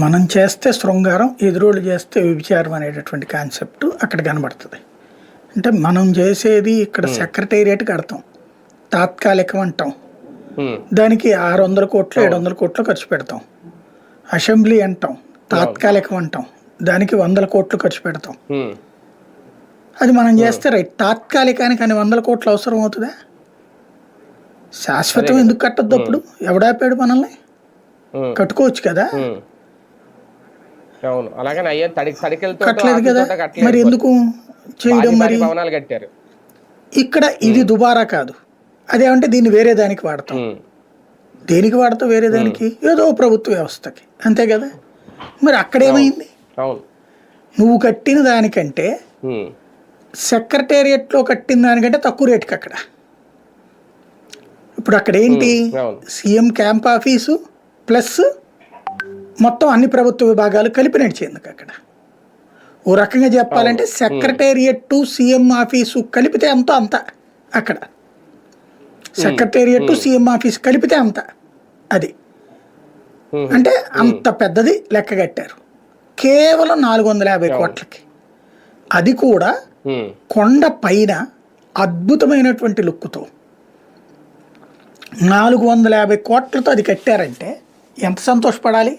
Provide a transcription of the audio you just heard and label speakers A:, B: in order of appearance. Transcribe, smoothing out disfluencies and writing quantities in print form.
A: మనం చేస్తే శృంగారం, ఎదురోళ్ళు చేస్తే వ్యభిచారం అనేటటువంటి కాన్సెప్ట్ అక్కడ కనబడుతుంది. అంటే మనం చేసేది ఇక్కడ సెక్రటేరియట్ కడతాం, తాత్కాలికం అంటాం, దానికి 600 కోట్లు 700 కోట్లు ఖర్చు పెడతాం. అసెంబ్లీ అంటాం, తాత్కాలికం అంటాం, దానికి 100 కోట్లు ఖర్చు పెడతాం. అది మనం చేస్తే రైట్. తాత్కాలికానికి అని 100 కోట్లు అవసరం అవుతుందా? శాశ్వతం ఎందుకు కట్టద్దు? అప్పుడు ఎవడాపాడు మనల్ని? కట్టుకోవచ్చు కదా. కట్టలేదు కదా, మరి ఎందుకు చేయడం? మరి ఇక్కడ ఇది దుబారా కాదు. అదేమంటే దీన్ని వేరే దానికి వాడతాం. దేనికి వాడతాం? వేరే దానికి, ఏదో ప్రభుత్వ వ్యవస్థకి, అంతే కదా. మరి అక్కడేమైంది? నువ్వు కట్టిన దానికంటే సెక్రటేరియట్లో కట్టిన దానికంటే తక్కువ రేటుకి అక్కడ. ఇప్పుడు అక్కడ ఏంటి, సీఎం క్యాంప్ ఆఫీసు ప్లస్ మొత్తం అన్ని ప్రభుత్వ విభాగాలు కలిపి నడిచేందుకు అక్కడ. ఓ రకంగా చెప్పాలంటే సెక్రటేరియట్ టు సీఎం ఆఫీసు కలిపితే అంతా అంత అక్కడ. సెక్రటేరియట్ టు సీఎం ఆఫీస్ కలిపితే అంత. అది అంటే అంత పెద్దది లెక్క కట్టారు కేవలం 450 కోట్లకి. అది కూడా కొండ పైన అద్భుతమైనటువంటి లుక్తో 450 కోట్లతో అది కట్టారంటే ఎంత సంతోషపడాలి.